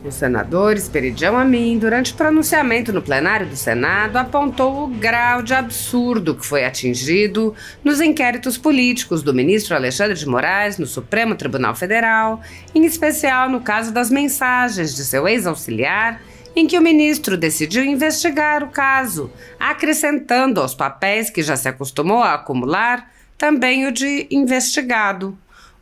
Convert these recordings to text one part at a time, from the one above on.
O senador Esperidião Amin, durante o pronunciamento no plenário do Senado, apontou o grau de absurdo que foi atingido nos inquéritos políticos do ministro Alexandre de Moraes no Supremo Tribunal Federal, em especial no caso das mensagens de seu ex-auxiliar, em que o ministro decidiu investigar o caso, acrescentando aos papéis que já se acostumou a acumular também o de investigado.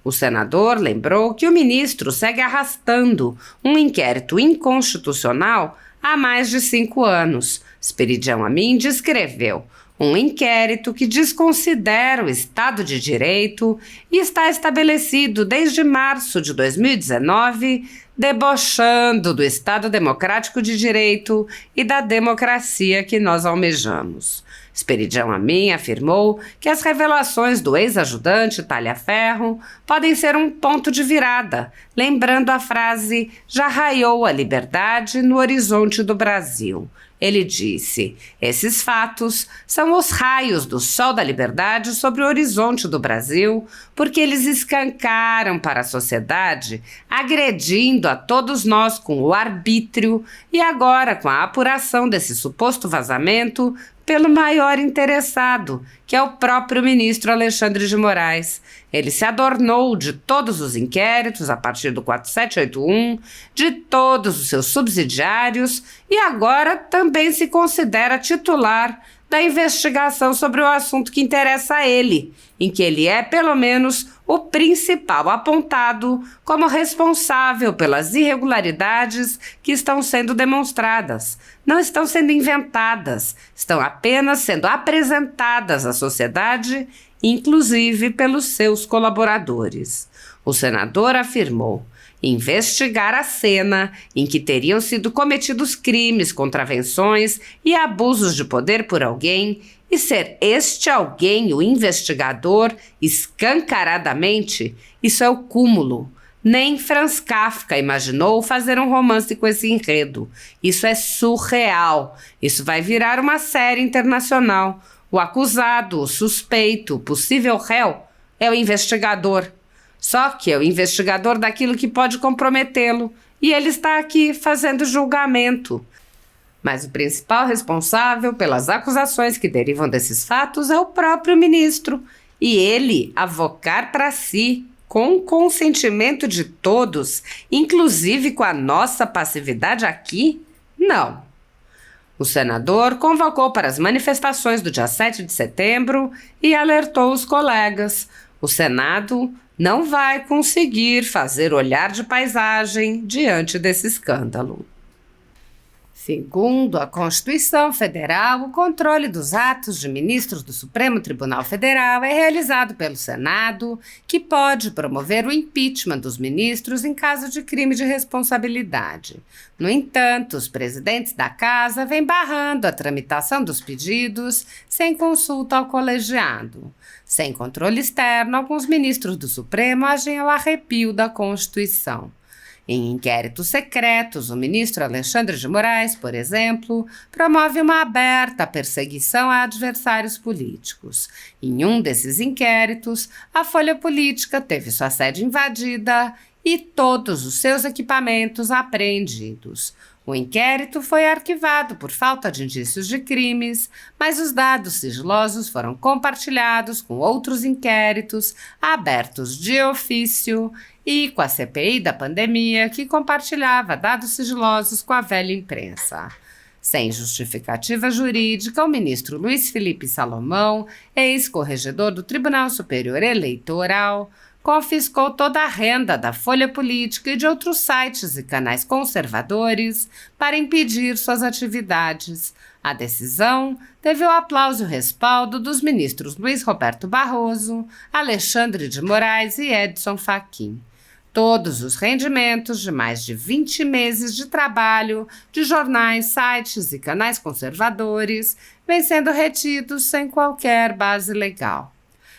O senador lembrou que o ministro segue arrastando um inquérito inconstitucional há mais de 5 anos. Esperidião Amin descreveu um inquérito que desconsidera o Estado de Direito e está estabelecido desde março de 2019, debochando do Estado Democrático de Direito e da democracia que nós almejamos. Esperidião Amin afirmou que as revelações do ex-ajudante Talhaferro podem ser um ponto de virada, lembrando a frase "já raiou a liberdade no horizonte do Brasil". Ele disse: esses fatos são os raios do sol da liberdade sobre o horizonte do Brasil, porque eles escancaram para a sociedade, agredindo a todos nós com o arbítrio e agora com a apuração desse suposto vazamento pelo maior interessado, que é o próprio ministro Alexandre de Moraes. Ele se adornou de todos os inquéritos a partir do 4781, de todos os seus subsidiários e agora também se considera titular da investigação sobre o assunto que interessa a ele, em que ele é, pelo menos, o principal apontado como responsável pelas irregularidades que estão sendo demonstradas. Não estão sendo inventadas, estão apenas sendo apresentadas à sociedade, inclusive pelos seus colaboradores. O senador afirmou: investigar a cena em que teriam sido cometidos crimes, contravenções e abusos de poder por alguém e ser este alguém o investigador escancaradamente, isso é o cúmulo. Nem Franz Kafka imaginou fazer um romance com esse enredo. Isso é surreal. Isso vai virar uma série internacional. O acusado, o suspeito, o possível réu é o investigador. Só que é o investigador daquilo que pode comprometê-lo, e ele está aqui fazendo julgamento. Mas o principal responsável pelas acusações que derivam desses fatos é o próprio ministro, e ele avocar para si, com o consentimento de todos, inclusive com a nossa passividade aqui? Não. O senador convocou para as manifestações do dia 7 de setembro e alertou os colegas. O Senado não vai conseguir fazer olhar de paisagem diante desse escândalo. Segundo a Constituição Federal, o controle dos atos de ministros do Supremo Tribunal Federal é realizado pelo Senado, que pode promover o impeachment dos ministros em caso de crime de responsabilidade. No entanto, os presidentes da Casa vêm barrando a tramitação dos pedidos sem consulta ao colegiado. Sem controle externo, alguns ministros do Supremo agem ao arrepio da Constituição. Em inquéritos secretos, o ministro Alexandre de Moraes, por exemplo, promove uma aberta perseguição a adversários políticos. Em um desses inquéritos, a Folha Política teve sua sede invadida e todos os seus equipamentos apreendidos. O inquérito foi arquivado por falta de indícios de crimes, mas os dados sigilosos foram compartilhados com outros inquéritos abertos de ofício e com a CPI da pandemia, que compartilhava dados sigilosos com a velha imprensa. Sem justificativa jurídica, o ministro Luiz Felipe Salomão, ex-corregedor do Tribunal Superior Eleitoral, confiscou toda a renda da Folha Política e de outros sites e canais conservadores para impedir suas atividades. A decisão teve o aplauso e o respaldo dos ministros Luiz Roberto Barroso, Alexandre de Moraes e Edson Fachin. Todos os rendimentos de mais de 20 meses de trabalho de jornais, sites e canais conservadores vêm sendo retidos sem qualquer base legal.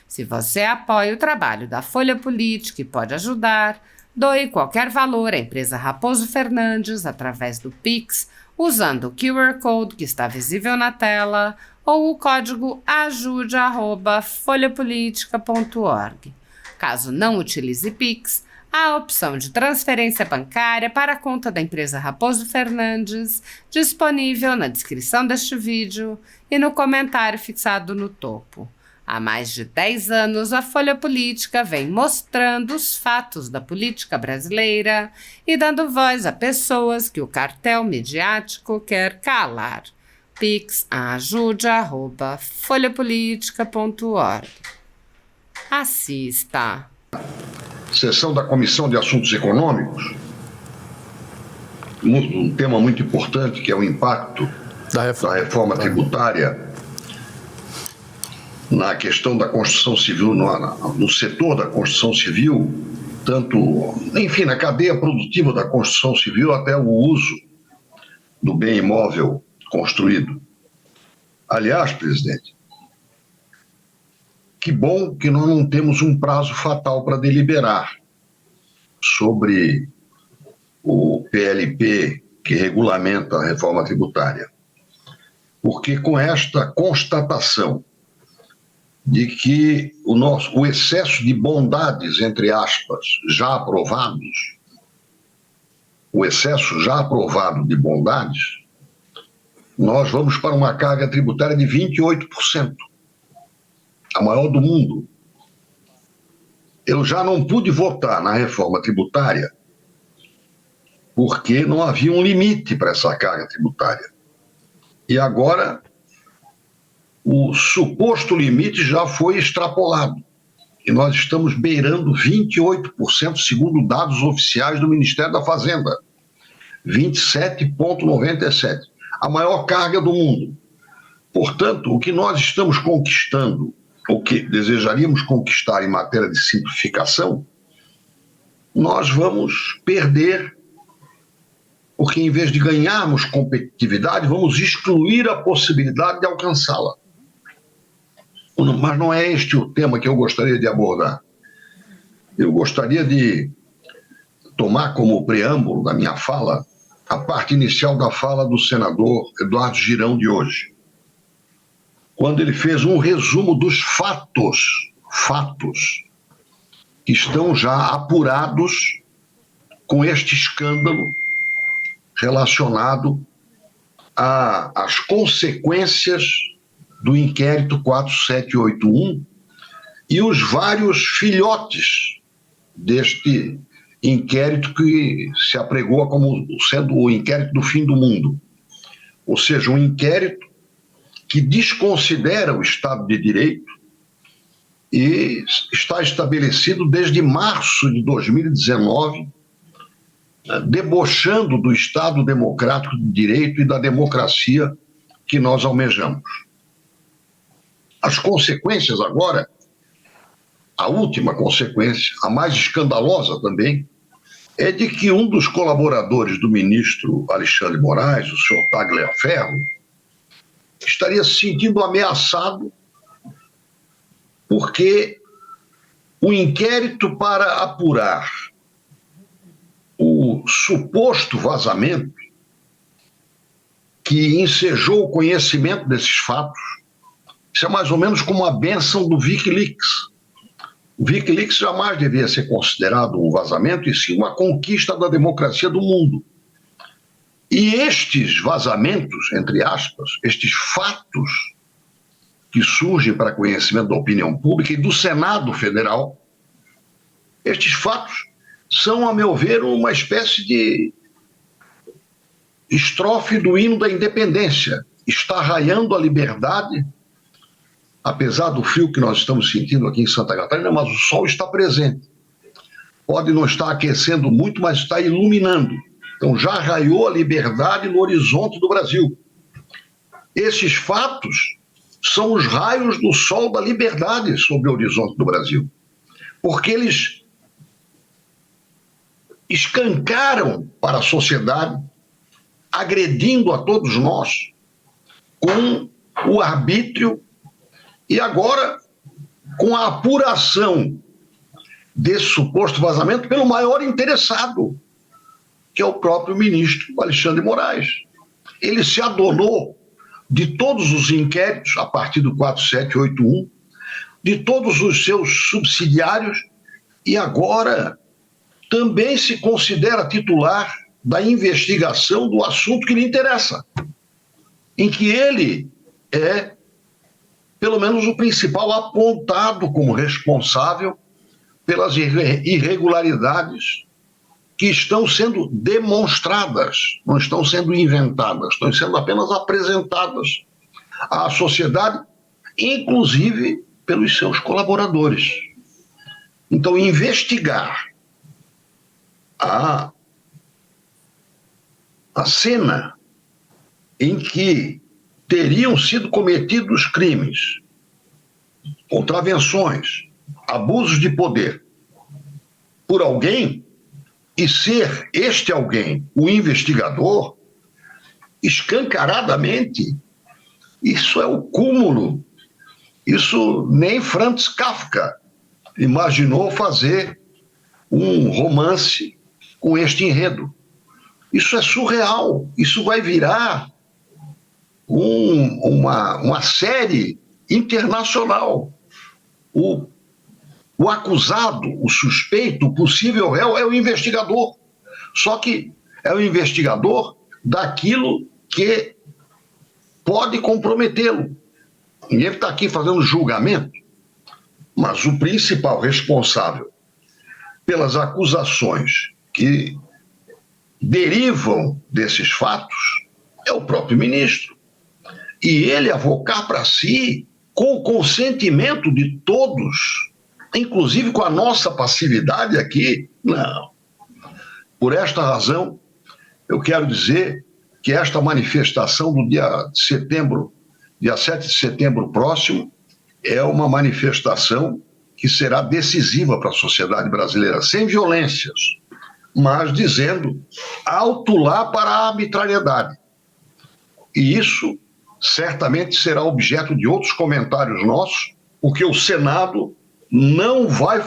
Se você apoia o trabalho da Folha Política e pode ajudar, doe qualquer valor à empresa Raposo Fernandes através do Pix, usando o QR Code que está visível na tela ou o código ajude@folhapolitica.org. Caso não utilize Pix, há a opção de transferência bancária para a conta da empresa Raposo Fernandes, disponível na descrição deste vídeo e no comentário fixado no topo. Há mais de 10 anos, a Folha Política vem mostrando os fatos da política brasileira e dando voz a pessoas que o cartel midiático quer calar. pix@ajude@folhapolitica.org. Assista. Sessão da Comissão de Assuntos Econômicos, um tema muito importante, que é o impacto da reforma tributária na questão da construção civil, no setor da construção civil, na cadeia produtiva da construção civil até o uso do bem imóvel construído. Aliás, presidente, que bom que nós não temos um prazo fatal para deliberar sobre o PLP que regulamenta a reforma tributária. Porque com esta constatação de que o excesso de bondades, entre aspas, já aprovados, o excesso já aprovado de bondades, nós vamos para uma carga tributária de 28%, a maior do mundo. Eu já não pude votar na reforma tributária porque não havia um limite para essa carga tributária. E agora o suposto limite já foi extrapolado. E nós estamos beirando 28%, segundo dados oficiais do Ministério da Fazenda. 27,97%. A maior carga do mundo. Portanto, o que nós estamos conquistando, o que desejaríamos conquistar em matéria de simplificação, nós vamos perder, porque em vez de ganharmos competitividade, vamos excluir a possibilidade de alcançá-la. Mas não é este o tema que eu gostaria de abordar. Eu gostaria de tomar como preâmbulo da minha fala a parte inicial da fala do senador Eduardo Girão de hoje, quando ele fez um resumo dos fatos que estão já apurados com este escândalo relacionado às consequências do inquérito 4781 e os vários filhotes deste inquérito que se apregoa como sendo o inquérito do fim do mundo. Ou seja, um inquérito que desconsidera o Estado de Direito e está estabelecido desde março de 2019, debochando do Estado democrático de direito e da democracia que nós almejamos. As consequências agora, a última consequência, a mais escandalosa também, é de que um dos colaboradores do ministro Alexandre de Moraes, o senhor Tagliaferro, estaria se sentindo ameaçado porque o inquérito para apurar o suposto vazamento que ensejou o conhecimento desses fatos, isso é mais ou menos como a bênção do WikiLeaks. O WikiLeaks jamais devia ser considerado um vazamento, e sim uma conquista da democracia do mundo. E estes vazamentos, entre aspas, estes fatos que surgem para conhecimento da opinião pública e do Senado Federal, estes fatos são, a meu ver, uma espécie de estrofe do hino da independência. Está raiando a liberdade, apesar do frio que nós estamos sentindo aqui em Santa Catarina, mas o sol está presente. Pode não estar aquecendo muito, mas está iluminando. Então já raiou a liberdade no horizonte do Brasil. Esses fatos são os raios do sol da liberdade sobre o horizonte do Brasil. Porque eles escancaram para a sociedade, agredindo a todos nós, com o arbítrio e agora com a apuração desse suposto vazamento pelo maior interessado, que é o próprio ministro Alexandre de Moraes. Ele se adonou de todos os inquéritos, a partir do 4781, de todos os seus subsidiários, e agora também se considera titular da investigação do assunto que lhe interessa, em que ele é, pelo menos, o principal apontado como responsável pelas irregularidades que estão sendo demonstradas, não estão sendo inventadas, estão sendo apenas apresentadas à sociedade, inclusive pelos seus colaboradores. Então, investigar a cena em que teriam sido cometidos crimes, contravenções, abusos de poder por alguém, e ser este alguém o investigador, escancaradamente, isso é o cúmulo. Isso nem Franz Kafka imaginou fazer um romance com este enredo. Isso é surreal. Isso vai virar uma série internacional. O acusado, o suspeito, o possível réu é o investigador. Só que é o investigador daquilo que pode comprometê-lo. Ninguém está aqui fazendo julgamento, mas o principal responsável pelas acusações que derivam desses fatos é o próprio ministro. E ele avocar para si, com o consentimento de todos, inclusive com a nossa passividade aqui, não. Por esta razão, eu quero dizer que esta manifestação do dia 7 de setembro próximo, é uma manifestação que será decisiva para a sociedade brasileira, sem violências, mas dizendo alto lá para a arbitrariedade. E isso certamente será objeto de outros comentários nossos, porque o Senado não vai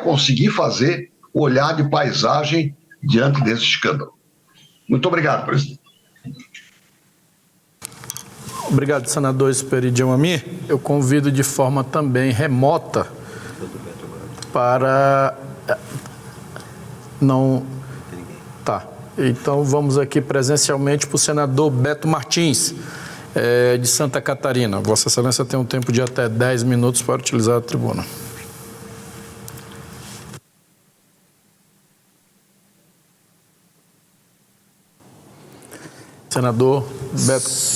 conseguir fazer olhar de paisagem diante desse escândalo. Muito obrigado, presidente. Obrigado, senador Esperidião Amir. Eu convido de forma também remota para... Não... Tá. Então, vamos aqui presencialmente para o senador Beto Martins, de Santa Catarina. Vossa Excelência tem um tempo de até 10 minutos para utilizar a tribuna. Senador Beto.